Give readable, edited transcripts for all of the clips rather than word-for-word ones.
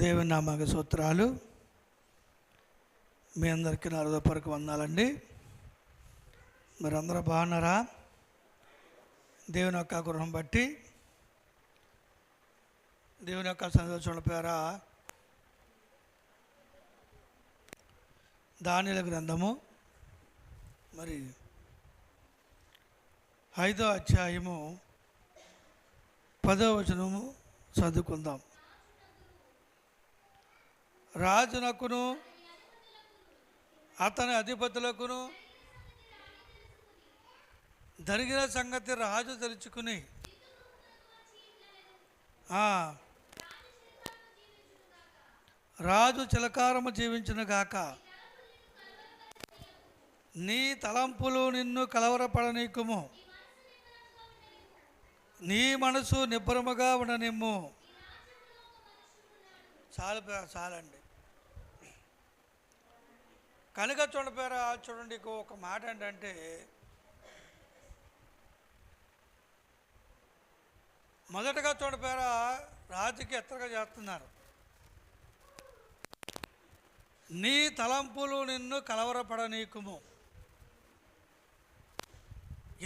దేవుని నామక సూత్రాలు. మీ అందరికీ నా హృదయపూర్వక వందనాలండి. మీరందరూ బాగున్నారా? దేవుని యొక్క కృపను బట్టి దేవుని యొక్క సంతోషం పేర దానియేలు గ్రంథము మరి 5వ అధ్యాయము 10వ వచనము చదువుకుందాం. రాజునకును అతని అధిపతులకును జరిగిన సంగతి రాజు తెలుసుకుని రాజు చిలకారము జీవించును గాక. నీ తలంపులు నిన్ను కలవరపడనీకుము, నీ మనసు నిబ్బరముగా ఉండనిమ్ము. చాలండి. కనుక చూడండి ఒక మాట ఏంటంటే, మొదటగా చూడపేరా రాజుకి ఎత్తగా చేస్తున్నారు. నీ తలంపులు నిన్ను కలవరపడనీకుము.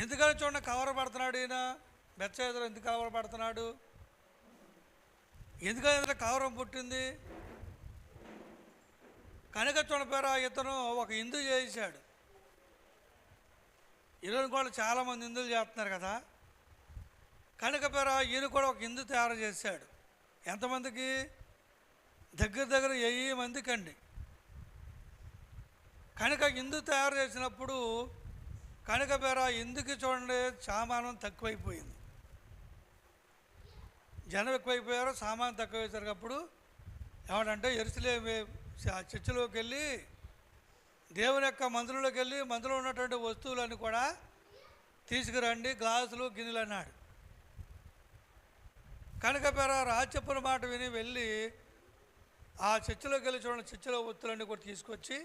ఎందుకని చూడండి కలవరపడుతున్నాడు ఈయన. బెత్షెబా ఎందుకు కలవరపడుతున్నాడు? ఎందుకని ఇంత కలవరం పుట్టింది? కనుక చూడపేరా ఇతను ఒక ఇందు చేశాడు. ఈరోజు కూడా చాలామంది ఇందులు చేస్తున్నారు కదా. కనుక పేరా ఈయన కూడా ఒక ఇందు తయారు చేశాడు. ఎంతమందికి? దగ్గర 1000 మందికి అండి. కనుక ఇందు తయారు చేసినప్పుడు కనుక పేరా ఇందుకి చూడండి సామానం తక్కువైపోయింది. జనం ఎక్కువైపోయారు, సామాను తక్కువ వేసేటప్పుడు ఏమంటే యెరూషలేము చర్చిలోకి వెళ్ళి దేవుని యొక్క మందిరంలోకి వెళ్ళి మందిరంలో ఉన్నటువంటి వస్తువులన్నీ కూడా తీసుకురండి, గ్లాసులు గిన్నెలు అన్నాడు. కనుక పేర రాజు చెప్పిన మాట విని వెళ్ళి ఆ చర్చిలోకి వెళ్ళి చూడండి చర్చిలో వస్తువులన్నీ కూడా తీసుకొచ్చి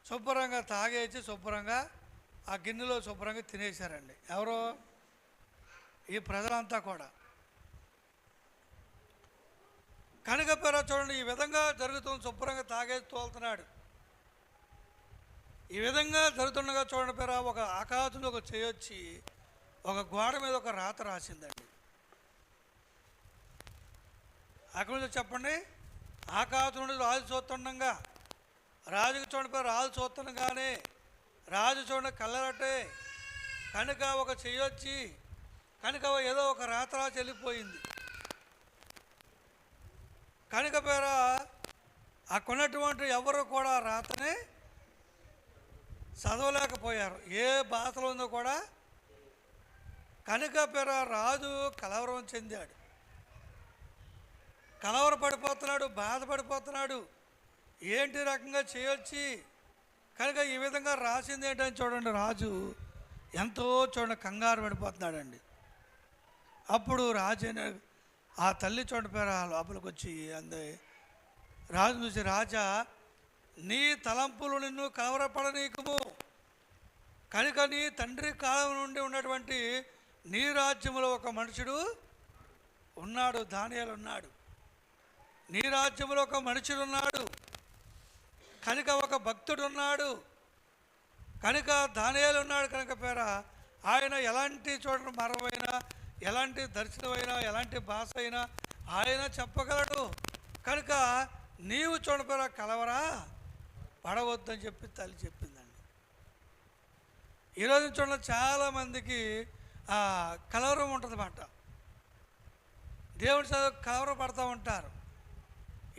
శుభ్రంగా తాగేసి శుభ్రంగా ఆ గిన్నెలో శుభ్రంగా తినేశారండి. ఎవరో? ఈ ప్రజలంతా కూడా. కనుక పేర చూడండి ఈ విధంగా జరుగుతుంది. శుభ్రంగా తాగేసి తోలుతున్నాడు. ఈ విధంగా జరుగుతుండగా చూడండి పేర ఒక ఆకాశంలో ఒక చేయొచ్చి ఒక గోడ మీద ఒక రాత రాసిందండి. అక్కడ నుంచి చెప్పండి. ఆకాశం నుండి రాజు చూస్తుండగా రాజుకి చూడండి పేరు రాజు చూస్తుండగానే రాజు చూడండి కళ్ళరట్టే కనుక ఒక చెయ్యొచ్చి కనుక ఏదో ఒక రాత రాసి వెళ్ళిపోయింది. కనుక పేర అక్కడున్నటువంటి ఎవరు కూడా రాతనే చదవలేకపోయారు. ఏ భాషలో ఉందో కూడా. కనుక పేర రాజు కలవరం చెందాడు, కలవరపడిపోతున్నాడు, బాధపడిపోతున్నాడు. ఏంటి రకంగా చేయొచ్చి కనుక ఈ విధంగా రాసింది ఏంటని చూడండి రాజు ఎంతో చూడండి కంగారు పడిపోతున్నాడండి. అప్పుడు రాజు ఆ తల్లి చూడండి పేర లోపలికి వచ్చి అంది. రాజు చూసి, రాజా నీ తలంపులు నిన్ను కలవరపడనీకుము. కనుక నీ తండ్రి కాలం నుండి ఉన్నటువంటి నీ రాజ్యంలో ఒక మనుషుడు ఉన్నాడు, దానియేలు ఉన్నాడు. నీ రాజ్యంలో ఒక మనుషుడు ఉన్నాడు, కనుక ఒక భక్తుడు ఉన్నాడు, కనుక దానియేలు ఉన్నాడు. కనుక పేర ఆయన ఎలాంటి చూడండి మరమైనా, ఎలాంటి దర్శనమైనా, ఎలాంటి భాష అయినా ఆయన చెప్పగలడు. కనుక నీవు చూడపేర కలవరా పడవద్దని చెప్పి తల్లి చెప్పిందండి. ఈరోజు చూడండి చాలామందికి కలవరం ఉంటుందన్నమాట. దేవుడి చదువు కలవరం పడుతూ ఉంటారు.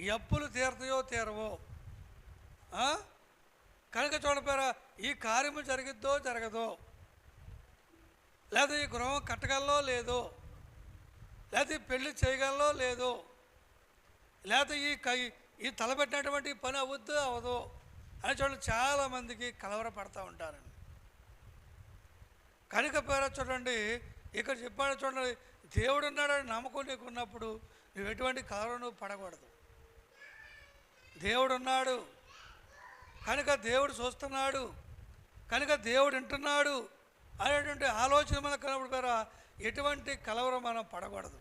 ఈ అప్పులు తీరతాయో తీరవో, కనుక చూడపేర ఈ కార్యము జరిగిద్దో జరగదో, లేదా ఈ గృహం కట్టగలలో లేదో, లేదా ఈ పెళ్లి చేయగలలో లేదో, లేదా ఈ తలపెట్టినటువంటి పని అవుద్దో అవదో అని చూడండి చాలామందికి కలవరపడతా ఉంటారండి. కనుక పేర చూడండి ఇక్కడ చెప్పాడు చూడండి, దేవుడు ఉన్నాడని నమ్మకం నీకు ఉన్నప్పుడు నువ్వు ఎటువంటి కలవరం పడకూడదు. దేవుడు ఉన్నాడు కనుక దేవుడు చూస్తున్నాడు, కనుక దేవుడు వింటున్నాడు అనేటువంటి ఆలోచన మనకు కనబడి పేర ఎటువంటి కలవరం మనం పడకూడదు.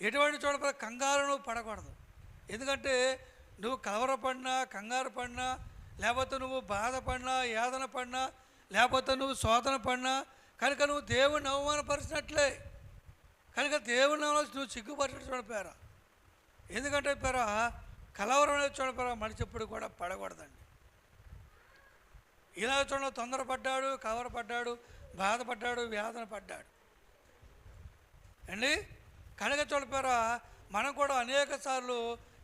ఎటువంటి చోట కంగారు నువ్వు పడకూడదు. ఎందుకంటే నువ్వు కలవరపడినా, కంగారు పడినా, లేకపోతే నువ్వు బాధపడినా, యాతన పడినా, లేకపోతే నువ్వు శోధన పడినా కనుక నువ్వు దేవుణ్ణి అవమానపరిచినట్లే. కనుక దేవుని నువ్వు సిగ్గుపరిచినట్టు చూడపోయారా. ఎందుకంటే పేరా కలవరం అనేది చూడపోయారా మనిషి ఎప్పుడు కూడా పడకూడదండి. ఇలా చూడ తొందరపడ్డాడు, కలవరపడ్డాడు, బాధపడ్డాడు, వేదన పడ్డాడు అండి. కనుక చూడపోయారా మనం కూడా అనేక సార్లు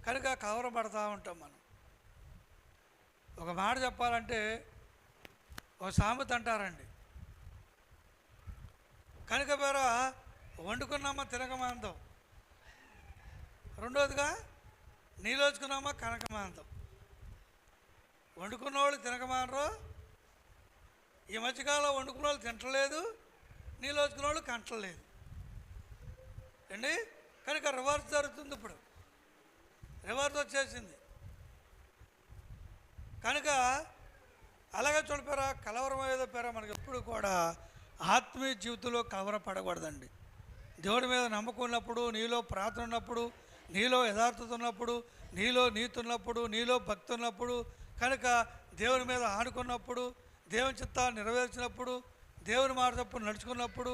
కనుక కలవరపడతా ఉంటాం. మనం ఒక మాట చెప్పాలంటే ఒక సామెత అంటారండి, కనుక పేరా వండుకున్నామా తినకమాంతం, రెండోదిగా నీలోచుకున్నామా కనకమాంతం. వండుకున్న వాళ్ళు తినకమానరు, ఈ మధ్యకాలంలో వండుకున్న వాళ్ళు తింటలేదు, నీలోచుకున్న వాళ్ళు కంటలేదు అండి. కనుక రివర్స్ జరుగుతుంది, ఇప్పుడు రివర్స్ వచ్చేసింది. కనుక అలాగే చూడపోయారా కలవరం ఏదో పేరా మనకి ఎప్పుడు కూడా ఆత్మీయ జీవితంలో కలవరపడకూడదండి. దేవుడి మీద నమ్మకం ఉన్నప్పుడు, నీలో ప్రార్థన ఉన్నప్పుడు, నీలో యథార్థత ఉన్నప్పుడు, నీలో నీతి ఉన్నప్పుడు, నీలో భక్తి ఉన్నప్పుడు, కనుక దేవుని మీద ఆనుకున్నప్పుడు, దేవుని చిత్తాన్ని నెరవేర్చినప్పుడు, దేవుని మాట తప్పుడు నడుచుకున్నప్పుడు,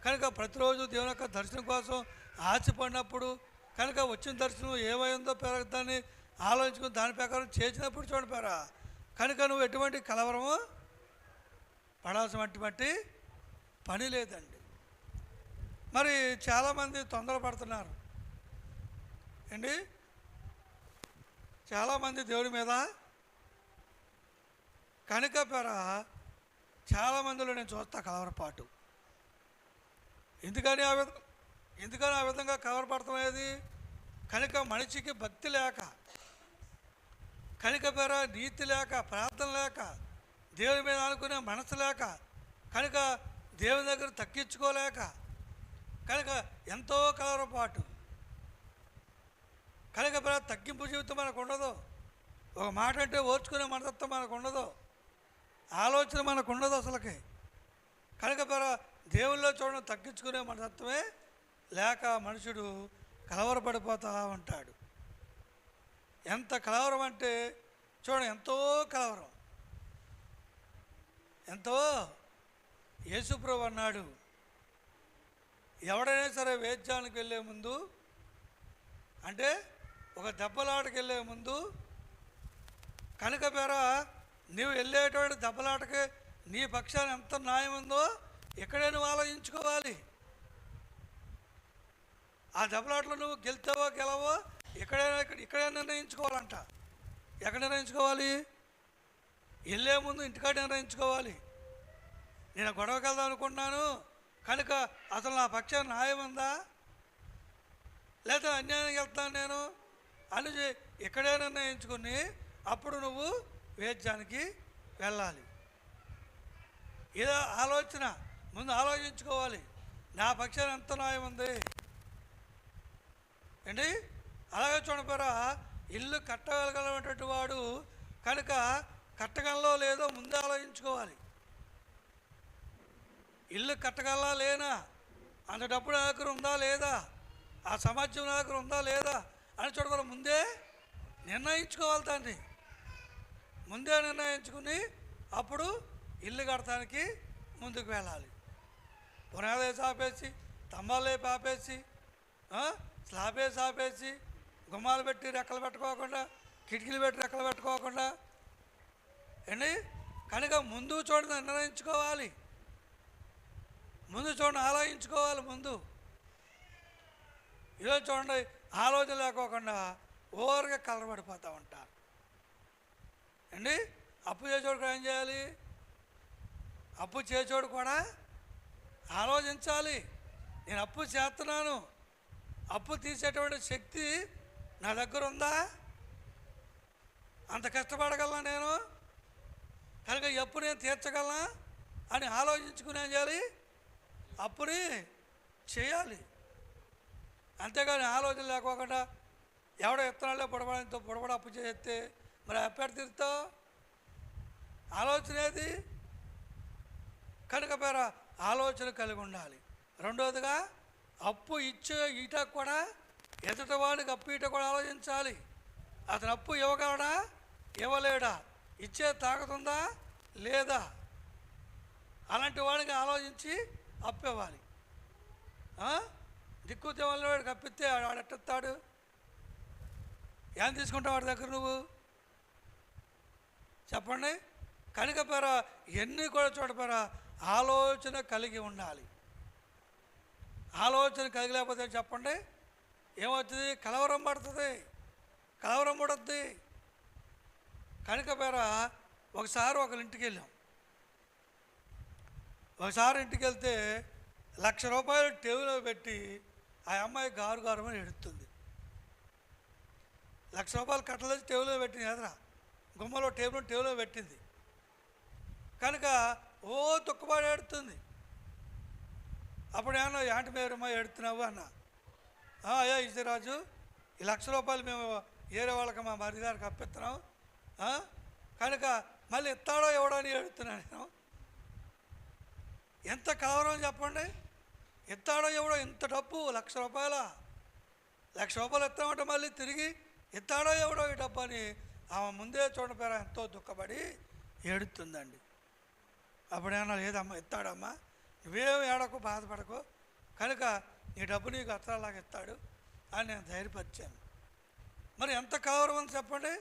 కనుక ప్రతిరోజు దేవుని యొక్క దర్శనం కోసం ఆశపడినప్పుడు, కనుక వచ్చిన దర్శనం ఏమైందో దాన్ని ఆలోచించుకుని దాని ప్రకారం చేసినప్పుడు చూడపారా కనుక నువ్వు ఎటువంటి కలవరము పడాల్సినటువంటి పని లేదండి. మరి చాలామంది తొందరపడుతున్నారు అండి. చాలామంది దేవుడి మీద కనుక పేరా చాలామందిలో నేను చూస్తా కలవరపాటు. ఎందుకని ఆ విధంగా కలవరపడతామనేది కనుక మనిషికి భక్తి లేక, కనుక పేర నీతి లేక, ప్రార్థన లేక, దేవుని మీద అనుకునే మనసు లేక, కనుక దేవుని దగ్గర తగ్గించుకోలేక, కనుక ఎంతో కలవరపాటు. కనుక పేర తగ్గింపు జీవితం మనకు ఉండదు, ఒక మాట అంటే ఓర్చుకునే మనస్తత్వం మనకు ఉండదు, ఆలోచన మనకు ఉండదు అసలుకి. కనుక పేర దేవుల్లో చూడడం తగ్గించుకునే మనస్తత్వమే లేక మనుషుడు కలవరపడిపోతూ ఉంటాడు. ఎంత కలవరం అంటే చూడండి, ఎంతో కలవరం, ఎంతో. యేసుప్రభు అన్నాడు, ఎవడైనా సరే వేద్యానికి వెళ్ళే ముందు, అంటే ఒక దెబ్బలాటకి వెళ్ళే ముందు, కనుక పేర నీవు వెళ్ళేటువంటి దెబ్బలాటకి నీ పక్షాన్ని ఎంత న్యాయం ఉందో ఇక్కడే నువ్వు ఆలోచించుకోవాలి. ఆ దెబ్బలాటలో నువ్వు గెలుతావో గెలవో ఇక్కడే నిర్ణయించుకోవాలంట. ఎక్కడ నిర్ణయించుకోవాలి? వెళ్ళే ముందు ఇంటికాడ నిర్ణయించుకోవాలి. నేను గొడవకి వెళ్దాం అనుకుంటున్నాను కనుక అసలు నా పక్షాన న్యాయం ఉందా, లేదా అన్యాయానికి వెళ్తాను నేను అని ఇక్కడే నిర్ణయించుకుని అప్పుడు నువ్వు వేద్యానికి వెళ్ళాలి. ఏదో ఆలోచన ముందు ఆలోచించుకోవాలి, నా పక్షాన ఎంత న్యాయం ఉంది అండి. అలాగే చూడపోరా ఇల్లు కట్టగలగలటువంటి వాడు కనుక కట్టగలలో లేదో ముందే ఆలోచించుకోవాలి. ఇల్లు కట్టగలలా లేనా, అంత డబ్బు నా దగ్గర ఉందా లేదా, ఆ సమాజం నా దగ్గర ఉందా లేదా అని చూడగల ముందే నిర్ణయించుకోవాలి. దాన్ని ముందే నిర్ణయించుకుని అప్పుడు ఇల్లు కడటానికి ముందుకు వెళ్ళాలి. పునాదేసి ఆపేసి, స్తంభాలేపి ఆపేసి, స్లాబేసి ఆపేసి, గుమ్మాలు పెట్టి రెక్కలు పెట్టుకోకుండా, కిటికీలు పెట్టి రెక్కలు పెట్టుకోకుండా అండి. కనుక ముందు చూడండి నిర్ణయించుకోవాలి, ముందు చూడండి ఆలోచించుకోవాలి. ముందు ఈరోజు చూడండి ఆలోచన లేకోకుండా ఓవర్గా కలరబడిపోతూ ఉంటారు అండి. అప్పు చేసేవాడు కూడా ఏం చేయాలి? అప్పు చేసేవాడు కూడా ఆలోచించాలి. నేను అప్పు చేస్తున్నాను, అప్పు తీసేటువంటి శక్తి నా దగ్గర ఉందా, అంత కష్టపడగలనా నేను, కనుక ఈ అప్పు నేను తీర్చగలనా అని ఆలోచించుకుని ఏం చేయాలి? అప్పుని చేయాలి. అంతేగాని ఆలోచన లేకోకుండా ఎవడో ఇత్తనాలే పొడబడ అప్పు చేస్తే మరి అప్పు ఎక్కడ తీరుతావు? ఆలోచన ఏది? కనుక పేర ఆలోచన కలిగి ఉండాలి. రెండవదిగా అప్పు ఇచ్చే ఈట కూడా ఎదుటి వాడికి అప్పు ఈట కూడా ఆలోచించాలి. అతను అప్పు ఇవ్వగలడా, ఇవ్వలేడా, ఇచ్చే తాగుతుందా లేదా, అలాంటి వాడికి ఆలోచించి అప్పు ఇవ్వాలి. దిక్కు తెవల్లి వాడికి అప్పిస్తే ఆడెట్టాడు? ఏం తీసుకుంటావు వాడి దగ్గర నువ్వు చెప్పండి? కనుక పేరా ఎన్ని కూడా చూడపేరా ఆలోచన కలిగి ఉండాలి. ఆలోచన కలిగలేకపోతే చెప్పండి ఏమవుతుంది? కలవరం పడుతుంది, కలవరం పడుద్ది. కనుక పేరా ఒకసారి ఒకరి ఇంటికి వెళ్ళాం. ఒకసారి ఇంటికి వెళ్తే ₹1,00,000 టేబుల్లో పెట్టి ఆ అమ్మాయి గారు గారమని ఎడుతుంది. ₹1,00,000 కట్టలు తెచ్చి టేబుల్లో పెట్టింది, ఎదురా గుమ్మలో టేబుల్లో పెట్టింది. కనుక ఓ దుఃఖపడి ఏడుతుంది. అప్పుడు ఏమన్నా యాంటి మేరమ్మా ఏడుతున్నావు అన్న. అయ్యా ఇజరాజు, ఈ ₹1,00,000 మేము ఏరే వాళ్ళకి మా మరిది గారికి అప్పిస్తున్నాం, కనుక మళ్ళీ ఇస్తాడో ఎవడో అని ఏడుతున్నాను నేను. ఎంత కలవరం చెప్పండి? ఇస్తాడో ఎవడో, ఇంత డబ్బు ₹1,00,000 ₹1,00,000 ఇస్తామంటే మళ్ళీ తిరిగి ఇస్తాడో ఎవడో ఈ డబ్బు అని ఆమె ముందే చూడపేరా ఎంతో దుఃఖపడి ఏడుతుందండి. అప్పుడేమన్నా లేదమ్మా ఇస్తాడమ్మా, నువ్వేం ఏడకు బాధపడకు, కనుక నీ డబ్బు నీకు అత్తలాగా ఇస్తాడు అని నేను ధైర్యపరిచాను. మరి ఎంత కలవరం అని చెప్పండి?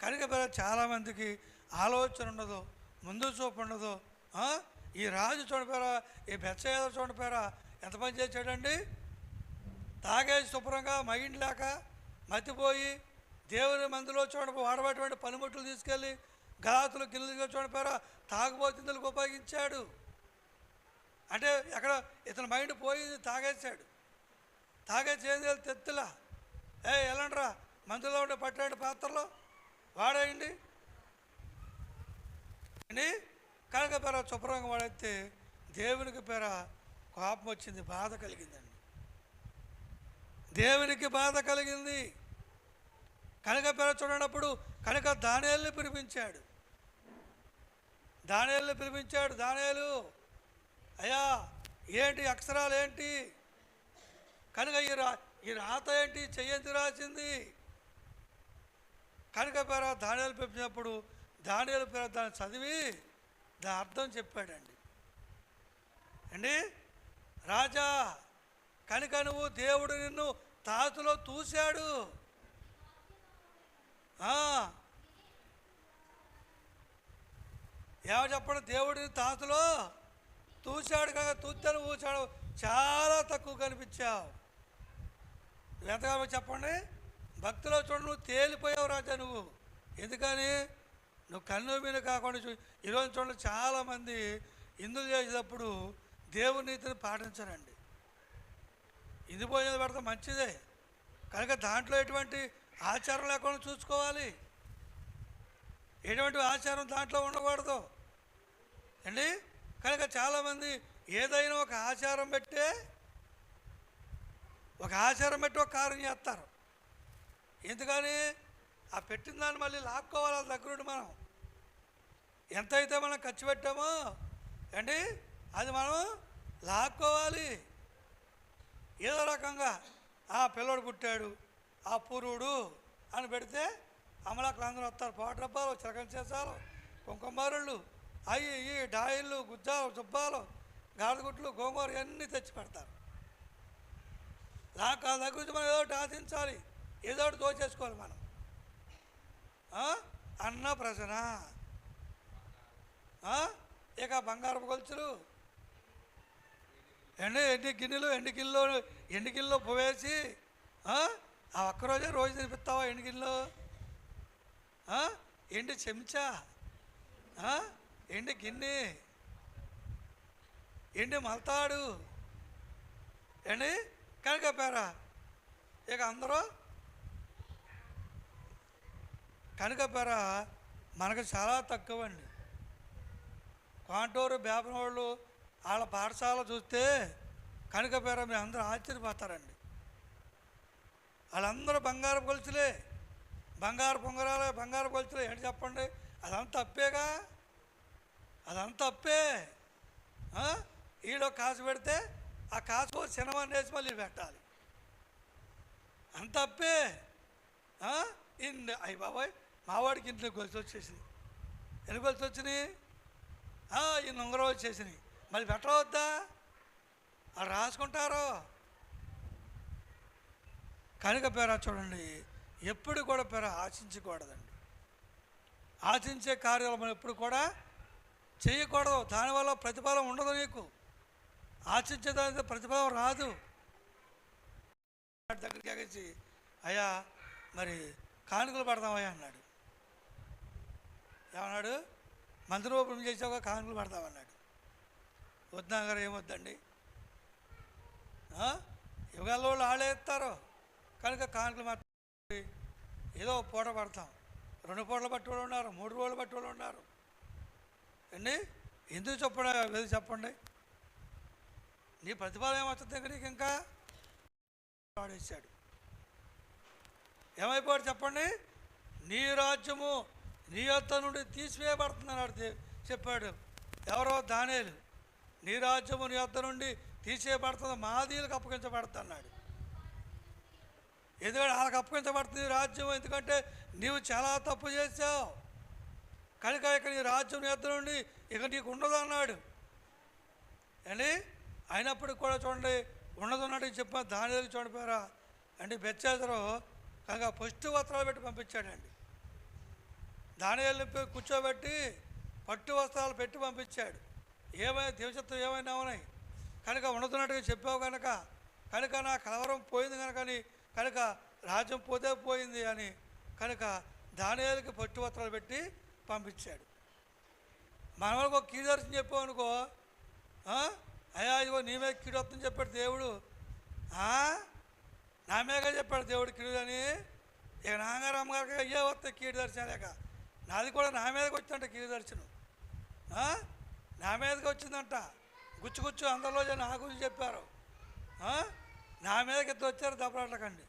కనుక చాలామందికి ఆలోచన ఉండదు, ముందు చూపు ఉండదు. ఈ రాజు చూడపేరా, ఈ బెత్షెబా చూడపేరా ఎంత పని చేశాడండి? తాగేసి శుభ్రంగా మైండ్ లేక మతిపోయి దేవుని మందులో వాడబడేటువంటి పనిముట్లు తీసుకెళ్ళి గలాతులు గిన్నెలుగా చూడపేరా తాగుబోతులకు ఉపయోగించాడు. అంటే ఎక్కడ ఇతని మైండ్ పోయింది, తాగేసాడు. తాగేసి ఏం చేయాలి? తెత్తులా వెళ్ళండిరా మందులో ఉండే పట్టాడు పాత్రలో వాడేయండి అని. కనుక పేర శుభ్రంగా వాడైతే దేవునికి పేర కోపం వచ్చింది, బాధ కలిగిందండి. దేవునికి బాధ కలిగింది. కనుక పేర చూడనప్పుడు కనుక దానియేలుని పిలిపించాడు. దానియేలు, అయ్యా ఏంటి అక్షరాలు ఏంటి? కనుక ఈ రాత ఏంటి? చెయ్యంతి రాసింది. కనుక పేర దానియేలు పిలిచినప్పుడు దానియేలు పేర దాన్ని చదివి దాని అర్థం చెప్పాడండి. రాజా, కనుక నువ్వు దేవుడు నిన్ను తాతులో తూశాడు. ఏమో చెప్పండి? దేవుడిని తాతులో తూశాడు కనుక తూచాను ఊచాడు, చాలా తక్కువ కనిపించావు. ఎంతగా చెప్పండి? భక్తిలో చూడు, నువ్వు తేలిపోయావు రాజా నువ్వు. ఎందుకని? నువ్వు కన్ను మీద కాకుండా ఈరోజు చూడండి చాలామంది ఇందులు చేసేటప్పుడు దేవుని నీతిని పాటించరండి. ఇది పోయేది పెడితే మంచిదే, కనుక దాంట్లో ఎటువంటి ఆచారం లేకుండా చూసుకోవాలి. ఎటువంటి ఆచారం దాంట్లో ఉండకూడదు కనుక చాలామంది ఏదైనా ఒక ఆచారం పెట్టి ఒక కార్యం చేస్తారు. ఎందుకని? ఆ పెట్టిన దాన్ని మళ్ళీ లాక్కోవాలి వాళ్ళ దగ్గరుండి. మనం ఎంతైతే మనం ఖర్చు పెట్టామో అది మనం లాక్కోవాలి. ఏదో రకంగా ఆ పిల్లోడు పుట్టాడు, ఆ పూర్వుడు అని పెడితే అమలాకులు అందరూ వస్తారు. పాట డబ్బాలు, చిలకల చేసాలు, కుంకుమారుళ్ళు, అవి డాయిళ్ళు, గుజ్జాలు, జుబ్బాలు, గాడిగుట్లు, గోంగూర ఇవన్నీ తెచ్చి పెడతారు. వాళ్ళ దగ్గర నుంచి మనం ఏదో ఒకటి ఆశించాలి, ఏదో ఒకటి దోచేసుకోవాలి మనం. అన్న ప్రశ్న ఇక బంగారపు గొలుసులు ఎండి గిన్నెలో పోవేసి ఆ ఒక్కరోజే రోజు తినిపిస్తావా? ఎండి గిన్నెలో ఎండి చెంచా, ఎండి గిన్నె, ఎండి మల్తాడు కనుక పేరా ఇక అందరూ కనుక పేరా మనకు చాలా తక్కువ అండి. కాంటూరు బేపనోళ్ళు వాళ్ళ పాఠశాల చూస్తే కనుక పేర మీరు అందరూ ఆశ్చర్యపోతారండి. వాళ్ళందరూ బంగారపు గొలుసులే, బంగారు పొంగరాలే, బంగారు గొలుసులే. ఏంటి చెప్పండి? అదంతా అప్పేగా, అదంతా అప్పే. ఈడో కాసు పెడితే ఆ కాసుకో సినిమాని వేసి మళ్ళీ పెట్టాలి. అంత అప్పే. ఇన్ని అయ్యి బాబాయ్ మావాడికి ఇంట్లో గొలుసు వచ్చేసినాయి. ఎన్ని గొలుసు వచ్చినాయి? ఇన్ని ఉంగరం వచ్చేసినాయి. మళ్ళీ పెట్టవద్దా? అది రాసుకుంటారు. కనుక పేర చూడండి, ఎప్పుడు కూడా పేర ఆశించకూడదండి. ఆశించే కార్యాలు మనం ఎప్పుడు కూడా చేయకూడదు. దానివల్ల ప్రతిఫలం ఉండదు. నీకు ఆశించేదానికి ప్రతిఫలం రాదు. దగ్గరికి ఎగేసి అయ్యా మరి కానుకలు పడదామయ్యా అన్నాడు. ఏమన్నాడు? మందిరోపణం చేసావుగా కానుకలు పడదామన్నాడు. వద్దా గారు ఏమొద్దండి, యుగాల వాళ్ళు ఆళ్ళే ఎత్తారు కనుక కానుకలు మాత్రం ఏదో పూట పడతాం. 2 పూటలు పట్టి వాళ్ళు ఉన్నారు, 3 రోజులు పట్టి వాళ్ళు ఉన్నారు అండి. ఎందుకు చెప్పండి, చెప్పండి. నీ ప్రతిఫలం ఏమొస్తుంది నీకు? ఇంకా వాడేశాడు. ఏమైపోయాడు చెప్పండి? నీ రాజ్యము నీ యొద్ద నుండి తీసివేయబడుతుందన్నాడు చెప్పాడు. ఎవరో దానియేలు. నీ రాజ్యము నీ యొద్ద నుండి తీసివేయబడుతుంది, మాదీలకు అప్పగించబడుతుంది అన్నాడు. ఎందుకంటే వాళ్ళకి అప్పగించబడుతుంది రాజ్యం, ఎందుకంటే నీవు చాలా తప్పు చేసావు కనుక ఇక నీ రాజ్యం నీ యొద్ద నుండి ఇక నీకు ఉండదు అన్నాడు అండి. అయినప్పటికి కూడా చూడండి ఉన్నదన్నట్టు చెప్పిన దానియేలు చూడిపోయారా అంటే బెత్షెదరు కనుక పట్టు వస్త్రాలు పెట్టి పంపించాడండి. దానియేలుని కూర్చోబెట్టి పట్టు వస్త్రాలు పెట్టి పంపించాడు. ఏమైనా దేవశత్వం ఏమైనా ఉన్నాయి కనుక ఉన్నదన్నట్టుగా చెప్పావు కనుక నా కలవరం పోయింది కనుక రాజ్యం పోతే పోయింది అని కనుక దానియేలుకి పట్టు వస్త్రాలు పెట్టి పంపించాడు. మన వాళ్ళకి ఒక కీడర్శనం చెప్పావు అనుకో, అయ్యా ఇదిగో నీ మీద కీడు వస్తుందని చెప్పాడు దేవుడు. నా మీదగా చెప్పాడు దేవుడు కీడు అని. ఇక నాన్నగారు అమ్మగారికి అయ్యే వస్తాయి కీడు దర్శనం లేక, నాది కూడా నా మీదకి వచ్చిందంట కీడు దర్శనం. నా మీదకి వచ్చిందంట. గుచ్చు అందరిలో నా గురించి చెప్పారు. నా మీదకి ఇద్దరు వచ్చారు దెబ్బలాటకండి.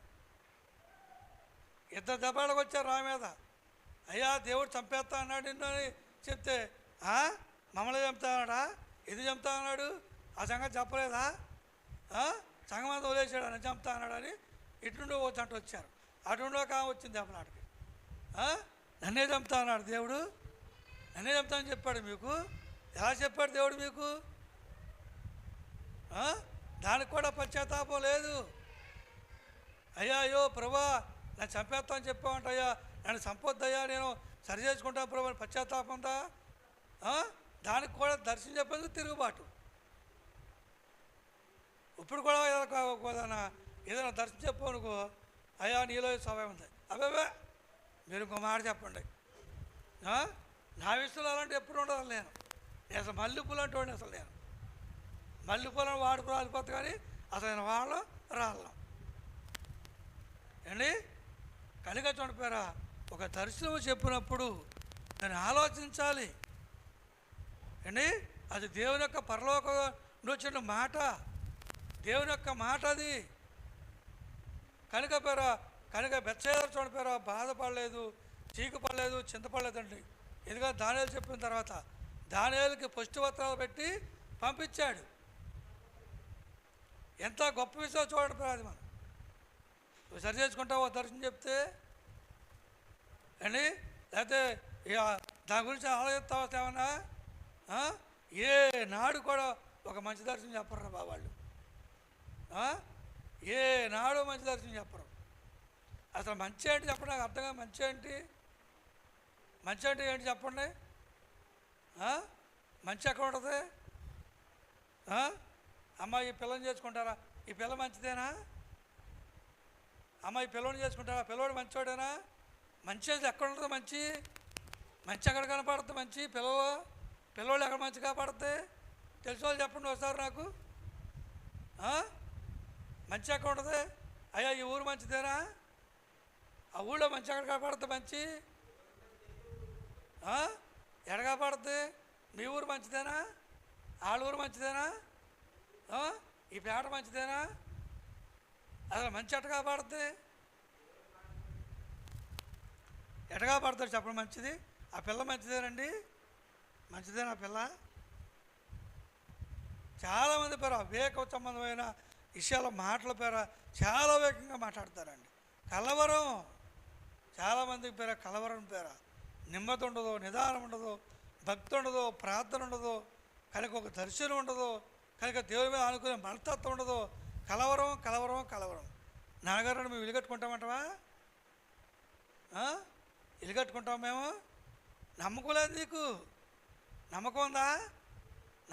2 దెబ్బలాటకు వచ్చారు నా మీద. అయ్యా దేవుడు చంపేస్తా అన్నాడు నిన్ను అని చెప్తే, మమ్మల్ని చంపుతా అన్నాడా? ఇది చంపుతా అన్నాడు, ఆ సంగతి చెప్పలేదా? సంగం అంతా వదిలేసాడు అని చంపుతా అన్నాడని ఇటుండి ఓ చంట వచ్చారు. అటుండో వచ్చింది దెబ్బలాటకి. నన్నే చంపుతా అన్నాడు దేవుడు, నన్నే చంపుతా అని చెప్పాడు మీకు. ఎలా చెప్పాడు దేవుడు మీకు? దానికి కూడా పశ్చాత్తాపం లేదు. అయ్యా అయ్యో ప్రభా నన్ను చంపేస్తామని చెప్పామంట, అయ్యా నన్ను చంపొద్దయ్యా నేను సరి చేసుకుంటాను ప్రభా పశ్చాత్తాపం ఉందా? దానికి కూడా దర్శనం చెప్పేందుకు తిరుగుబాటు. ఇప్పుడు కూడా ఏదైనా దర్శనం చెప్పనుకో, అయ్యా నీలో స్వభావం ఉంది. అబ్బాబే మీరు ఇంకో మాట చెప్పండి. నా విషయంలో అలాంటి ఎప్పుడు ఉండదు. నేను అసలు మల్లెపూలు అంటే వాడిని అసలు నేను మల్లెపూలను వాడుకు రాలిపోతా కానీ అసలు నేను వాళ్ళం రాళ్ళం అండి. కనుక చూడపోయారా, ఒక దర్శనం చెప్పినప్పుడు దాన్ని ఆలోచించాలి అండి. అది దేవుని యొక్క పరలోక వచ్చిన మాట, దేవుని యొక్క మాట అది. కనుక బెత్షెదరు చూడపోయారా, బాధపడలేదు, చీకుపడలేదు, చింతపడలేదండి. ఎందుకంటే దానియేలు చెప్పిన తర్వాత దానియేలుకి పట్టు వస్త్రాలు పెట్టి పంపించాడు. ఎంత గొప్ప విషయం చూడండి. అది మనం సరి చేసుకుంటావో దర్శనం చెప్తే అండి, లేకపోతే ఇక దాని గురించి ఆలోచిస్తావా ఏమన్నా? ఏ నాడు కూడా ఒక మంచి దర్శనం చెప్పరు బాబు వాళ్ళు. ఏ నాడు మంచి దర్శనం చెప్పరు. అసలు మంచి ఏంటి చెప్పండి, నాకు అర్థంగా మంచి ఏంటి? మంచి అంటే ఏంటి చెప్పండి? మంచి ఎక్కడ ఉంటుంది? అమ్మ ఈ పిల్లని చేసుకుంటారా? ఈ పిల్ల మంచిదేనా? అమ్మ ఈ పిల్లని చేసుకుంటారా? పిల్లవాడు మంచివాడేనా? మంచి ఎక్కడ ఉంటుంది? మంచి ఎక్కడ కనపడుతుంది? మంచి పిల్లవాళ్ళు ఎక్కడ మంచి కాపాడుతుంది? తెలిసిన వాళ్ళు చెప్పండి ఒకసారి నాకు. మంచి ఎక్కడ ఉంటుంది? అయ్యా ఈ ఊరు మంచిదేనా? ఆ ఊళ్ళో మంచి ఎక్కడ కాపాడుతుంది? మంచి ఎక్కడ కాపాడుతుంది? మీ ఊరు మంచిదేనా? వాళ్ళ ఊరు మంచిదేనా? ఈ పేట మంచిదేనా? అసలు మంచి ఎట్ట కాపాడుతుంది? ఎట్ట కాపాడుతాడు చెప్పండి మంచిది? ఆ పిల్ల మంచిదేనండి? మంచిదేనా ఆ పిల్ల? చాలామంది పేర వివేక సంబంధమైన విషయాల మాటల పేర చాలా వేగంగా మాట్లాడతారండి. కలవరం, చాలామంది పేర కలవరం పేర నెమ్మది ఉండదు, నిదానం ఉండదు, భక్తి ఉండదు, ప్రార్థన ఉండదు, కనుక ఒక దర్శనం ఉండదు, కనుక దేవుడి మీద అనుకునే మనస్తత్వం ఉండదు. కలవరం కలవరం కలవరం. నాన్నగారు మేము ఇల్లు కట్టుకుంటామంటావా? ఇల్లు కట్టుకుంటాం మేము? నమ్మకం లేదు నీకు. నమ్మకం ఉందా?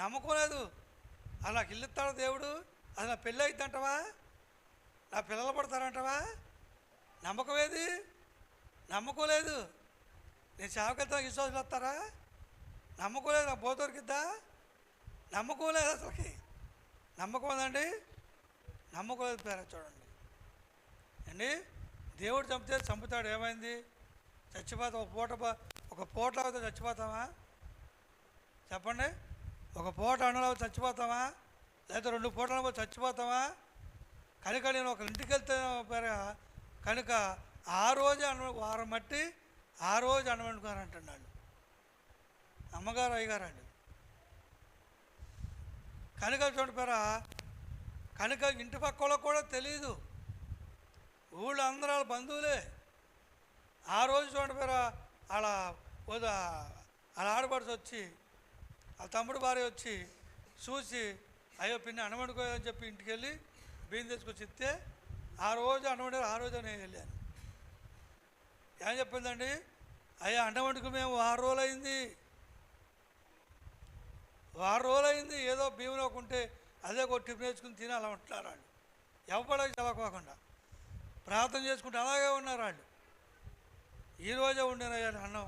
నమ్మకం లేదు. అది నాకు ఇల్లు ఇస్తాడు దేవుడు, అది నా పెళ్ళి అవుతుందంటావా? నా పిల్లలు పడతారంటావా? నమ్మకం ఏది? నమ్మకం లేదు. నేను సేవకెళ్తా విశ్వాసులు వస్తారా? నమ్మకం లేదు. నాకు బోధ దొరికిద్దా? నమ్మకం లేదు. అసలుకి నమ్మకం ఉందండి? నమ్మకం లేదు. పేర చూడండి అండి, దేవుడు చంపుతాడు. ఏమైంది? చచ్చిపోతాం. ఒక పూట అయితే చచ్చిపోతామా? చెప్పండి. ఒక పూట అన్నం చచ్చిపోతామా? లేదా 2 పూటలు చచ్చిపోతామా? కనుక నేను ఒక ఇంటికి వెళ్తే కనుక ఆ రోజే వారం మట్టి ఆ రోజు అన్నం వండుకోరంటున్నాడు అమ్మగారు అయ్యగారు అండి. కనుక చూడండి పేర, కనుక ఇంటి పక్క వాళ్ళకు కూడా తెలియదు. ఊళ్ళో అందరూ వాళ్ళ బంధువులే. ఆ రోజు చూడండి పేర, అలా ఆడపడిచి వచ్చి, ఆ తమ్ముడు భార్య వచ్చి చూసి, అయ్యో పిన్ని అన్నం వండుకోదని చెప్పి ఇంటికి వెళ్ళి బియ్యం తీసుకొచ్చి ఇస్తే ఆ రోజు అన్నం వండారు. ఆ రోజు నేను వెళ్ళాను. ఏం చెప్పిందండి? అయ్యా అన్నం వండుకు మేము 6 రోజులు అయింది, 6 రోజులు అయింది. ఏదో బియ్యంలోకి ఉంటే అదే ఒక టిఫిన్ వేసుకుని తిని అలా ఉంటున్నారు వాళ్ళు. ఎవరికి చదవకోకుండా ప్రార్థన చేసుకుంటే అలాగే ఉన్నారు వాళ్ళు. ఈరోజే ఉండినయ్యా అన్నం,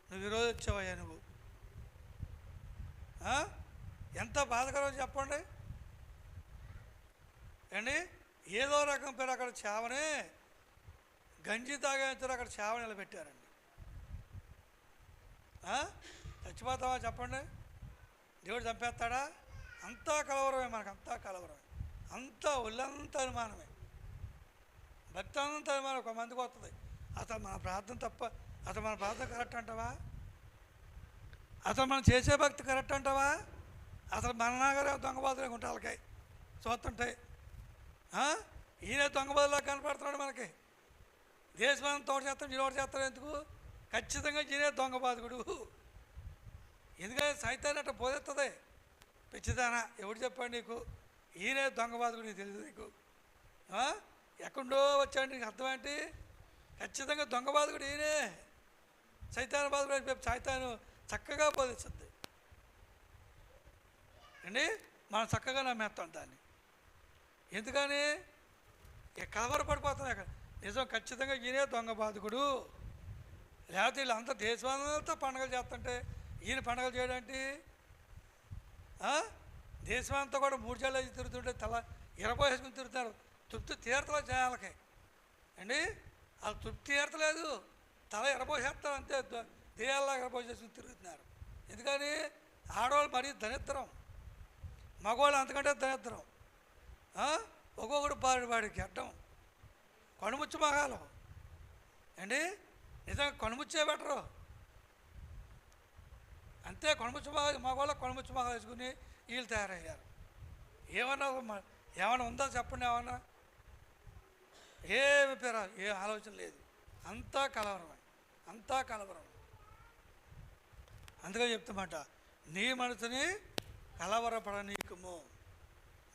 నువ్వు ఈరోజు వచ్చావయ్యా నువ్వు. ఎంత బాధకరం చెప్పండి అండి. ఏదో రకం పేరు అక్కడ చావనే గంజి తాగేంటారు, అక్కడ చావ నిలబెట్టారండి. చచ్చిపోతావా చెప్పండి? దేవుడు చంపేస్తాడా? అంతా కలవరమే, మనకు అంతా కలవరమే, అంతా ఒళ్ళంతా అనుమానమే, భక్తి అంతా అనుమానం. ఒక మందికి వస్తుంది. అసలు మన ప్రార్థన తప్ప, అసలు మన ప్రార్థన కరెక్ట్ అంటావా? అసలు మనం చేసే భక్తి కరెక్ట్ అంటావా? అసలు మన నాగరే దొంగబాదులు ఉంటాయి, వాళ్ళకి చూస్తుంటాయి. ఈయన దొంగబాదులా కనపడుతున్నాడు మనకి. దేశం తోట చేస్తాం, జీనోటి చేస్తాడు. ఎందుకు? ఖచ్చితంగా ఈయనే దొంగబాదుకుడు. ఎందుకంటే సైతాన్ని అట్లా బోధిస్తుంది. పిచ్చిదానా, ఎవడు చెప్పాడు నీకు? ఈయనే దొంగబాదుకుడు, నీకు తెలియదు. నీకు ఎక్కడో వచ్చాడు, నీకు అర్థమేంటి? ఖచ్చితంగా దొంగబాదుకుడు ఈయనే. సైతాన్ బాధకుడు సైతాను చక్కగా బోధిస్తుంది అండి. మనం చక్కగా నమ్మేస్తాం దాన్ని. ఎందుకని? కలవరపడిపోతున్నాయి అక్కడ. నిజం, ఖచ్చితంగా ఈయనే దొంగ బాధకుడు. లేకపోతే వీళ్ళంతా దేశమంతా పండుగలు చేస్తుంటే ఈయన పండుగలు చేయడానికి దేశమంతా కూడా 3 సార్లు తిరుగుతుంటే తల 20 వేసుకుని తిరుగుతున్నారు. తృప్తి తీరతలేదు చేయాలకి అండి. వాళ్ళు తృప్తి తీరతలేదు, తల 20 చేస్తారు అంతే. దేయాల్లా 20 చేసుకుని తిరుగుతున్నారు. ఎందుకని? ఆడవాళ్ళు మరీ దరిద్రం, మగవాళ్ళు అంతకంటే దరిద్రం. ఒక్కొక్కడు వాడికి అడ్డం కణుముచ్చు మగాలు అండి. నిజంగా కణుముచ్చే బెటరు అంతే. కణుముచ్చు మగవాళ్ళ కణుముచ్చు మగాలు వేసుకుని వీళ్ళు తయారయ్యారు. ఏమన్నా ఉందా చెప్పండి? ఏమన్నా ఏమి పేరా? ఏ ఆలోచన లేదు. అంతా కలవరమే, అంతా కలవరం. అందుకని చెప్తామాట, నీ మనసుని కలవరపడనీకము,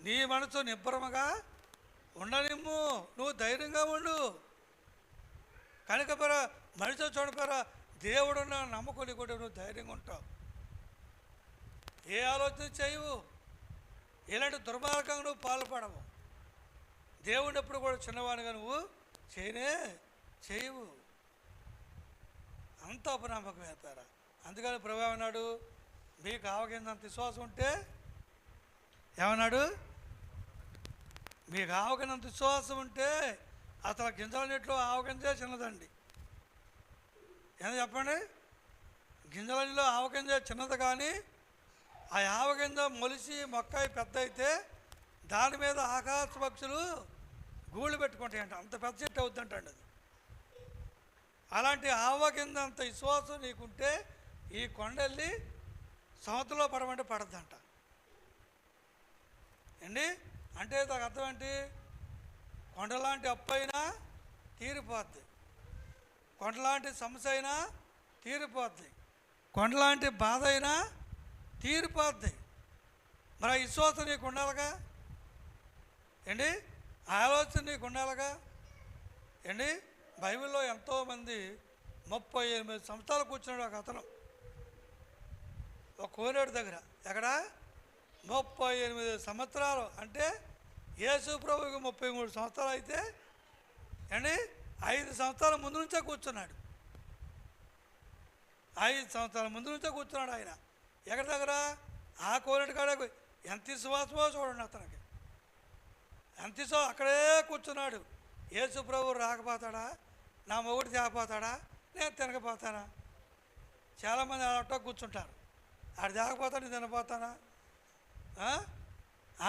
నీ మనసు నిబ్బరముగా ఉండనిమ్ము, నువ్వు ధైర్యంగా ఉండు. కనుక పేరా మనిషి చూడపేరా, దేవుడున్న నమ్మకం కూడా నువ్వు ధైర్యంగా ఉంటావు. ఏ ఆలోచన చేయవు, ఇలాంటి దుర్మార్గంగా నువ్వు పాల్పడవు. దేవుడిని ఎప్పుడు కూడా చిన్నవాడిగా నువ్వు చేయవు. అంత అపనమ్మకం వేస్తారా. అందుకని ప్రభు ఏమన్నాడు? మీకు ఆవకిందంత విశ్వాసం ఉంటే ఏమన్నాడు? మీకు ఆవకినంత విశ్వాసం ఉంటే అసలు గింజలన్నిట్లో ఆవగింజే చిన్నదండి. ఏదో చెప్పండి. గింజలన్నిలో ఆవగింజ చిన్నది, కానీ ఆ ఆవగింజ మొలిసి మొక్కాయి పెద్ద అయితే దాని మీద ఆకాశ పక్షులు గూళ్ళు పెట్టుకుంటాయంట. అంత పెద్ద చెట్టు అవుతుందంటండి అది. అలాంటి ఆవగింజ అంత విశ్వాసం నీకుంటే ఈ కొండల్ని సముద్రంలో పడమంటే పడద్దంట. ఏంటి అంటే దానికి అర్థం ఏంటి? కొండలాంటి అప్పు అయినా తీరిపోద్ది, కొండలాంటి సమస్య అయినా తీరిపోద్ది, కొండలాంటి బాధ అయినా తీరిపోద్ది. మరి ఆ విశ్వాసం నీకు ఉండాలిగా ఏంటి, ఆలోచన నీకు ఉండాలిగా ఏంటి. బైబిల్లో ఎంతోమంది 38 సంవత్సరాలు కూర్చున్నాడు ఒక అతను ఒక కోనేరు దగ్గర. ఎక్కడ? 38 సంవత్సరాలు. అంటే యేసు ప్రభువుకి 33 సంవత్సరాలు అయితే అండి 5 సంవత్సరాల ముందు నుంచే కూర్చున్నాడు. 5 సంవత్సరాల ముందు నుంచే కూర్చున్నాడు ఆయన. ఎక్కడి దగ్గర? ఆ కోనేటి కాడ. ఎంత విశ్వాసమో చూడండి అతనికి, ఎంత విశ్వాసం. అక్కడే కూర్చున్నాడు. యేసు ప్రభువు రాకపోతాడా, నా మొగుడు తేకపోతాడా, నేను తినకపోతానా? చాలామంది అట్లా కూర్చుంటారు. ఆడు తేకపోతాడు, నేను తినపోతానా?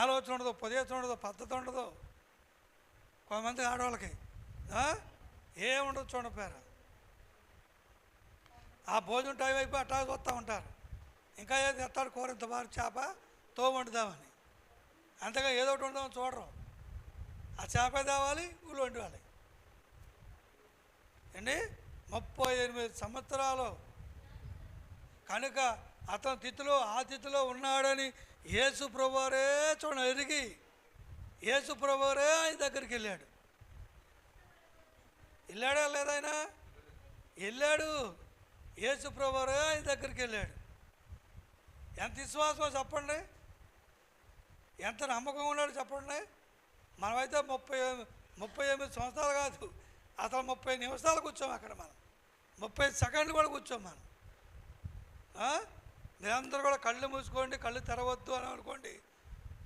ఆలోచన ఉండదు, ఉపదేశం ఉండదు, పద్ధతి ఉండదు. కొంతమంది ఆడవాళ్ళకి ఏముండదు చూడపోయారు. ఆ భోజనం టైం అయిపోయి అట్టా చూస్తూ ఉంటారు. ఇంకా ఏది ఎత్తాడు, కూర ఇంత బాగా చేప తో వండుదామని. అంతగా ఏదో ఒకటి వండుదామని చూడరు. ఆ చేప తేవాలి, ఊళ్ళు వండాలి అండి. 38 సంవత్సరాలు కనుక అతను తిథిలో ఆ తిథిలో ఉన్నాడని యేసు ప్రభువారే ఎరిగి యేసు ప్రభువారే ఆయన దగ్గరికి వెళ్ళాడు. వెళ్ళాడా లేదా? ఆయన వెళ్ళాడు. యేసు ప్రభువారే ఆయన దగ్గరికి వెళ్ళాడు. ఎంత విశ్వాసమో చెప్పండి, ఎంత నమ్మకం ఉన్నాడు చెప్పండి. మనమైతే 38 సంవత్సరాలు కాదు, అసలు 30 నిమిషాలు కూర్చోం అక్కడ. మనం 30 సెకండ్లు కూడా కూర్చోం మనం. మీరందరూ కూడా కళ్ళు మూసుకోండి, కళ్ళు తెరవద్దు అని అనుకోండి.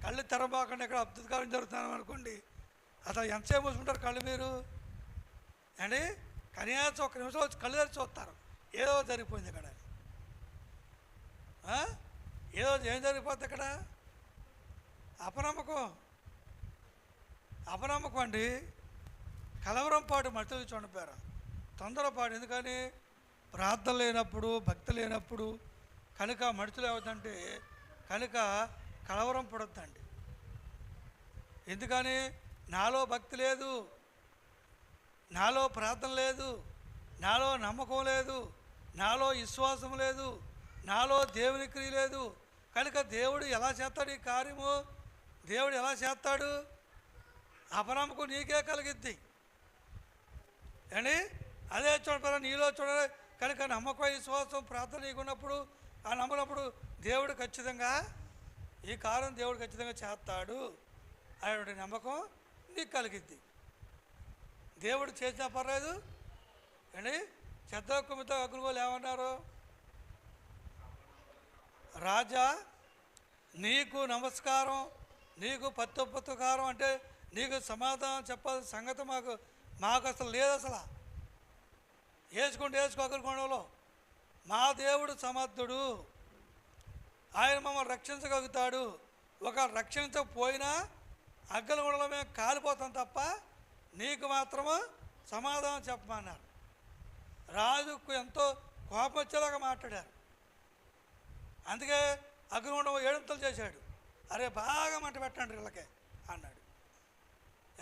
కళ్ళు తెరవకండి, ఇక్కడ అద్భుతకారం జరుగుతున్నాను అనుకోండి. అసలు ఎంతసేపు మూసుకుంటారు కళ్ళు మీరు అండి? కనీసం 1 నిమిషం వచ్చి కళ్ళు తెరిచి చూస్తారు, ఏదో జరిగిపోయింది ఇక్కడ. ఏదో ఏం జరిగిపోద్ది ఇక్కడ? అపనమ్మకం. అపనమ్మకం అండి. కలవరం పాటు మనుషులు చూడపోయారు, తొందరపాటు. ఎందుకని? ప్రార్థన లేనప్పుడు, భక్తి లేనప్పుడు కనుక మనుషులు ఏమవుతుందంటే కనుక కలవరం పడొద్దండి. ఎందుకని? నాలో భక్తి లేదు, నాలో ప్రార్థన లేదు, నాలో నమ్మకం లేదు, నాలో విశ్వాసం లేదు, నాలో దేవుని క్రియ లేదు. కనుక దేవుడు ఎలా చేస్తాడు ఈ కార్యము? దేవుడు ఎలా చేస్తాడు? అపనమ్మకం నీకే కలిగిద్ది అండి. అదే చూడ నీలో చూడాలి. కనుక నమ్మకం, విశ్వాసం, ప్రార్థన నీకున్నప్పుడు, ఆ నమ్మనప్పుడు దేవుడు ఖచ్చితంగా ఈ కార్యం దేవుడు ఖచ్చితంగా చేస్తాడు అనేటువంటి నమ్మకం నీకు కలిగిద్ది. దేవుడు చేసినా పర్లేదు అండి. చెద్దకుమితో అగ్నిగోలు ఏమన్నారు? రాజా నీకు నమస్కారం, నీకు పత్తుకారం, అంటే నీకు సమాధానం చెప్పాల్సిన సంగతి మాకు అసలు లేదు. అసలు వేసుకో అగ్నిగుండంలో. మా దేవుడు సమర్థుడు, ఆయన మమ్మల్ని రక్షించగలుగుతాడు. ఒక రక్షించకపోయినా అగ్నిగుండంలో మేము కాలిపోతాం తప్ప నీకు మాత్రము సమాధానం చెప్పమన్నారు. రాజుకు ఎంతో కోపం వచ్చేలాగా మాట్లాడారు. అందుకే అగ్నిగుండం 7 చేశాడు. అరే బాగా మంట పెట్టండి వీళ్ళకే అన్నాడు.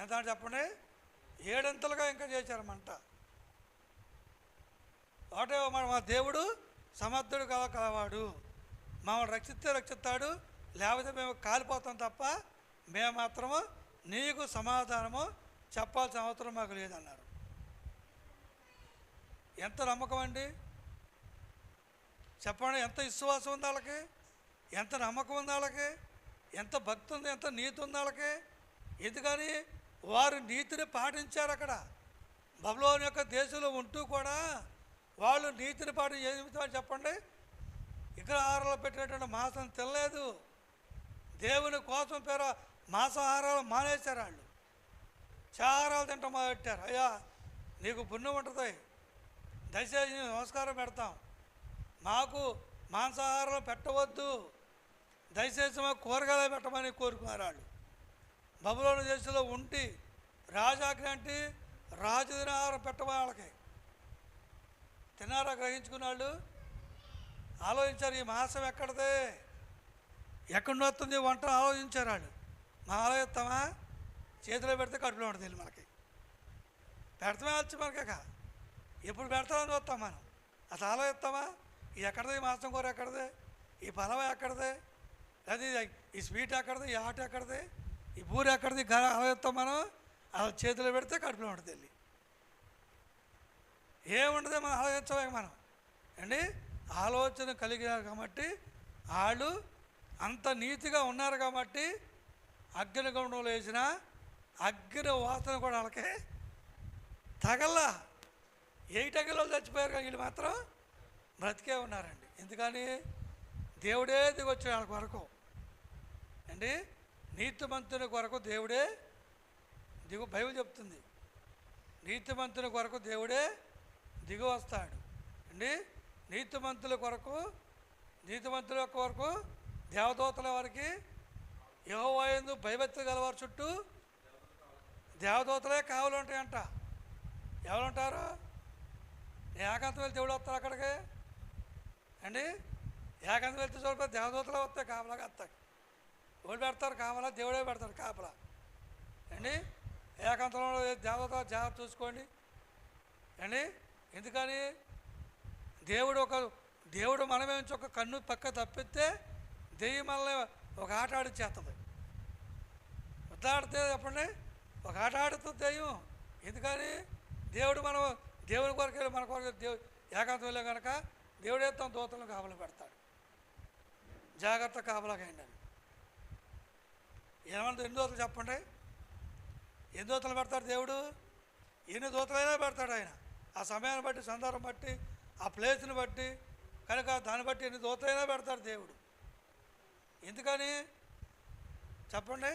ఎంత అంటే చెప్పండి, 7 ఇంకా చేశారు మంట. ఒకటే మా దేవుడు సమర్థుడు కలవాడు, మమ్మల్ని రక్షిస్తాడు, లేకపోతే మేము కాలిపోతాం తప్ప మేము మాత్రము నీకు సమాధానము చెప్పాల్సిన అవసరం మాకు లేదన్నారు. ఎంత నమ్మకం అండి చెప్పండి. ఎంత విశ్వాసం ఉంది వాళ్ళకి, ఎంత నమ్మకం ఉంది వాళ్ళకి, ఎంత భక్తి ఉంది, ఎంత నీతి ఉంది వాళ్ళకి. ఎందుకని? వారు నీతిని పాటించారు. అక్కడ బబులోను యొక్క దేశంలో ఉంటూ కూడా వాళ్ళు నీతిని ఏమిటని చెప్పండి. విగ్రహారాలు పెట్టినటువంటి మాంసం తినలేదు. దేవుని కోసం పేర మాంసాహారాలు మానేశారు. వాళ్ళు చారాలు తింటాం మొదలెట్టారు. అయ్యా నీకు పుణ్యం ఉంటుంది, దయచేసి నమస్కారం పెడతాం, మాకు మాంసాహారాలు పెట్టవద్దు, దయచేసి మాకు కూరగాయలు పెట్టమని కోరుకున్నారు. వాళ్ళు బబులోను దేశంలో ఉండి రాజాజ్ఞ అంటే రాజు ఆహారం పెట్టమని వాళ్ళకి తిన్నారా గ్రహించుకున్న వాళ్ళు ఆలోచించారు. ఈ మాంసం ఎక్కడిదే, ఎక్కడి వస్తుంది వంట ఆలోచించారు వాళ్ళు. మనం ఆలోచిస్తామా? చేతిలో పెడితే కడుపులో ఉంటుంది వెళ్ళి మనకి. పెడతామే వచ్చి మనక ఎప్పుడు పెడతామని చూస్తాం మనం. అసలు ఆలోచిస్తామా? ఇది ఎక్కడిది, ఈ మాంసం కూర ఎక్కడిది, ఈ పలవ ఎక్కడిది, అది ఈ స్వీట్ ఎక్కడిది, ఈ ఆట ఎక్కడిది, ఈ పూరి ఎక్కడిది ఆలోచిస్తాం మనం. అలా చేతిలో పెడితే కడుపులో ఉంటుంది వెళ్ళి. ఏముండదు మనం ఆలోచించలేక మనం అండి. ఆలోచన కలిగినారు కాబట్టి వాళ్ళు అంత నీతిగా ఉన్నారు కాబట్టి అగ్నిగుండంలో వేసిన అగ్ని వాసన కూడా వాళ్ళకి తగల్లా. 8 అగ్గిలో చచ్చిపోయారు కానీ వీళ్ళు మాత్రం బ్రతికే ఉన్నారండి. ఎందుకని? దేవుడే దిగొచ్చాడు వాళ్ళ కొరకు అండి. నీతిమంతుని కొరకు దేవుడే బైబిల్ చెప్తుంది, నీతిమంతుని కొరకు దేవుడే దిగి వస్తాడు అండి. నీతిమంతుల యొక్క వరకు దేవదూతల వారికి యెహోవా యందు భయభక్తి గలవారి చుట్టూ దేవదూతలే కావలు ఉంటాయంట. ఎవరు ఉంటారు? ఏకాంతం వెళ్తే దేవుడు వస్తారు అక్కడికి అండి. ఏకాంతం వెళ్తే చూడకపోతే దేవదూతలే వస్తాయి, కాపలాగా వస్తాయి. ఎవరు పెడతారు కాపలా? దేవుడే పెడతారు కాపలా అండి. ఏకాంతంలో దేవదూత జాగ్రత్త చూసుకోండి అండి. ఎందుకని? దేవుడు మనమే నుంచి ఒక కన్ను పక్క తప్పిస్తే దెయ్యం మనల్ని ఒక ఆట ఆడిచ్చేస్తుంది. వద్దాడితే చెప్పండి, ఒక ఆట ఆడుతుంది దెయ్యం. ఎందుకని? దేవుని కొరకు మన కొరకు ఏకాంతం వెళ్ళాం కనుక దేవుడే తన దూతలను కాపలా పెడతాడు. జాగ్రత్త కాపలాగా అయింది అని. ఏమన్నా ఎన్ని దూతలు చెప్పండి? ఎన్ని దూతలు పెడతాడు దేవుడు? ఎన్ని దూతలైనా పెడతాడు ఆయన. ఆ సమయాన్ని బట్టి, సందర్భం బట్టి, ఆ ప్లేస్ని బట్టి కనుక దాన్ని బట్టి ఎన్ని దూతలైనా పెడతాడు దేవుడు. ఎందుకని చెప్పండి?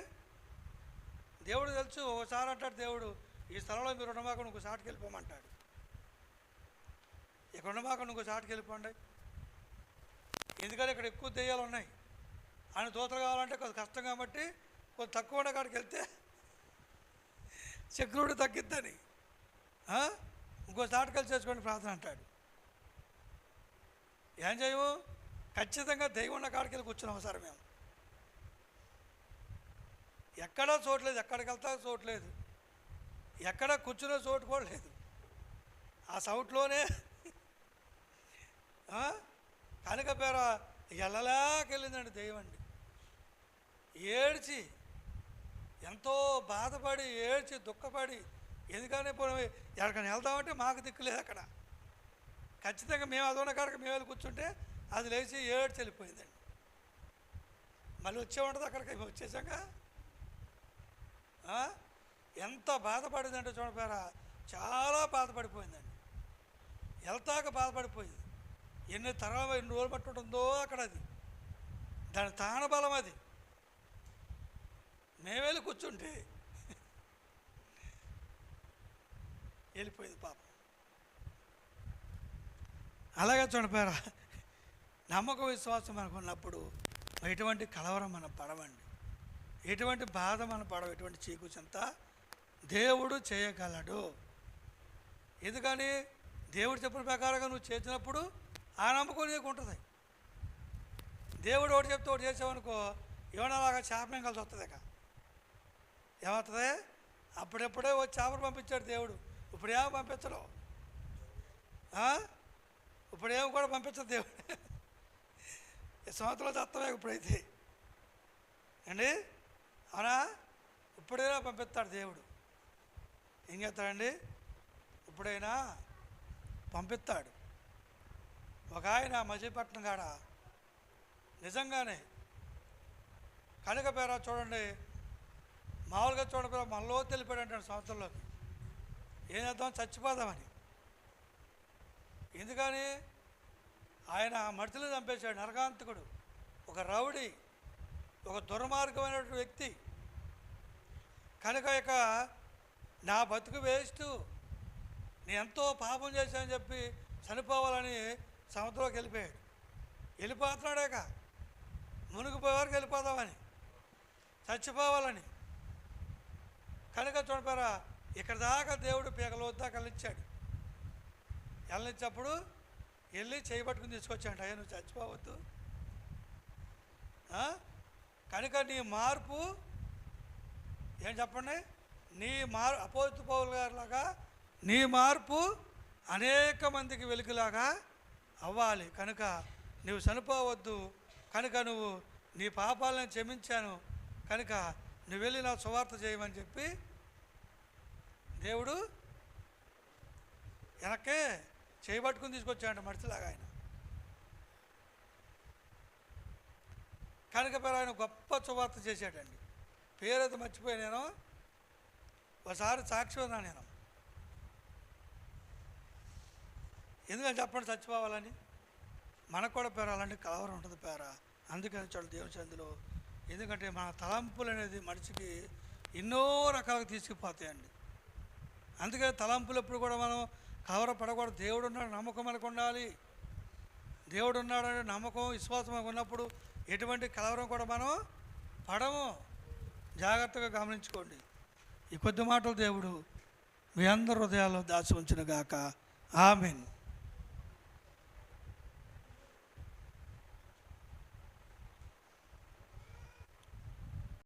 దేవుడు తెలుసు. ఒకసారి అంటాడు దేవుడు, ఈ స్థలంలో మీరు ఉండమాకుండా ఇంకో చాటుకి వెళ్ళిపోమంటాడు. ఇక్కడ ఉండమాకుండా ఇంకో చాటుకి వెళ్ళిపోండి. ఎందుకని ఇక్కడ ఎక్కువ దెయ్యాలు ఉన్నాయి. ఆయన దూతలు కావాలంటే కొంచెం కష్టం కాబట్టి కొంచెం తక్కువ ఉన్న కాడికి వెళ్తే సెక్యూరిటీ తగ్గిద్దని ఇంకో చాటుకలు చేసుకోండి ప్రార్థన అంటాడు. ఏం చేయము? ఖచ్చితంగా దెయ్యం ఉన్న కాడికి వెళ్ళి కూర్చున్నాం సార్ మేము. ఎక్కడా చోట్లేదు, ఎక్కడికి వెళ్తా చోట్లేదు, ఎక్కడ కూర్చునే చోటు కూడా లేదు. ఆ సౌట్లోనే కనుక పేర ఎల్లలాకెళ్ళిందండి దెయ్యం అండి. ఏడ్చి ఎంతో బాధపడి ఏడ్చి దుఃఖపడి, ఎందుకని ఎక్కడికైనా వెళ్దామంటే మాకు దిక్కులేదు అక్కడ. ఖచ్చితంగా మేము అది ఉన్న కాడికి మేము వెళ్ళి కూర్చుంటే అది లేచి ఏడ్చి వెళ్ళిపోయిందండి. మళ్ళీ వచ్చే ఉంటుంది అక్కడికి వచ్చేసాక ఎంత బాధపడిందంటే చూడపోయారా, చాలా బాధపడిపోయిందండి. వెళ్తాక బాధపడిపోయింది. ఎన్ని రోజులు పట్టుంటుందో అక్కడ అది, దాని తాణబలం అది. మేము వెళ్ళి కూర్చుంటే వెళ్ళిపోయింది పాపం. అలాగే చూడపోయారా, నమ్మకం విశ్వాసం మనకు ఉన్నప్పుడు ఎటువంటి కలవరం మనం పడవండి, ఎటువంటి బాధ మనం పడవ, ఎటువంటి చీకు చింత దేవుడు చేయగలడు. ఎందుకని? దేవుడు చెప్పిన ప్రకారంగా నువ్వు చేసినప్పుడు ఆ నమ్మకం నీకు ఉంటుంది. దేవుడు ఒకటి చెప్తే ఒకటి చేసావనుకో, ఏమన్నా అలాగా చేపం కలిసి వస్తుంది. ఇక ఏమవుతుంది? అప్పుడెప్పుడే వచ్చి చేపలు పంపించాడు దేవుడు. ఇప్పుడేమో పంపించడు, ఇప్పుడేమో కూడా పంపించదు దేవుడు. సంవత్సరంలో చత్తమే ఇప్పుడైతే అండి, అవునా? ఇప్పుడైనా పంపిస్తాడు దేవుడు. ఏం చేస్తాడండి? ఇప్పుడైనా పంపిస్తాడు. ఒక ఆయన మచిలీపట్నం కాడ నిజంగానే కనుక పేర చూడండి, మామూలుగా చూడకపోతే మనలో తెలిపాడు అంటాడు సంవత్సరంలోకి. ఏం చేద్దాం? చచ్చిపోదామని. ఎందుకని? ఆయన మడితలు చంపేశాడు, నరకాంతకుడు, ఒక రౌడీ, ఒక దుర్మార్గమైనటువంటి వ్యక్తి. కనుక ఇక నా బతుకు వేస్ట్, నేను ఎంతో పాపం చేశానని చెప్పి చనిపోవాలని సముద్రంలోకి వెళ్ళిపోయాడు. వెళ్ళిపోతున్నాడాక మునిగిపోయేవారికి వెళ్ళిపోదామని, చచ్చిపోవాలని. కనుక చూడపారా, ఇక్కడ దాకా దేవుడు పీకలో దాకా వెళ్ళిచ్చాడు. వెళ్ళనిచ్చినప్పుడు వెళ్ళి చేయబట్టుకుని తీసుకొచ్చాడు. అయ్యా నువ్వు చచ్చిపోవద్దు, కనుక నీ మార్పు ఏం చెప్పండి, నీ అపోస్తలుడైన పౌలు గారిలాగా నీ మార్పు అనేక మందికి వెలుగులాగా అవ్వాలి. కనుక నువ్వు చనిపోవద్దు, కనుక నువ్వు నీ పాపాలను క్షమించాను, కనుక నువ్వు వెళ్ళి నా సువార్త చేయమని చెప్పి దేవుడు వెనక్కే చేయబట్టుకుని తీసుకొచ్చాడు మడిచిలాగా ఆయన. కనుక ఆయన గొప్ప సువార్త చేశాడండి. పేరైతే మర్చిపోయి నేను ఒకసారి సాక్షి ఉన్నా నేను. ఎందుకని చెప్పండి, చచ్చిపోవాలని మనకు కూడా పేరు అలాంటి కలవరం ఉంటుంది పేర. అందుకని చూడండి దేవుని సందులో, ఎందుకంటే మన తలంపులు అనేది మనిషికి ఎన్నో రకాలుగా తీసుకుపోతాయండి. అందుకని తలంపులు ఎప్పుడు కూడా మనం కలవరపడకూడదు. దేవుడు ఉన్నాడు నమ్మకం మనకు ఉండాలి. దేవుడు ఉన్నాడనే నమ్మకం విశ్వాసం మనకు ఉన్నప్పుడు ఎటువంటి కలవరం కూడా మనం పడము. జాగ్రత్తగా గమనించుకోండి. ఈ కొద్ది మాటలు దేవుడు మీ అందరి హృదయాల్లో దాచి ఉంచును గాక. ఆమేన్.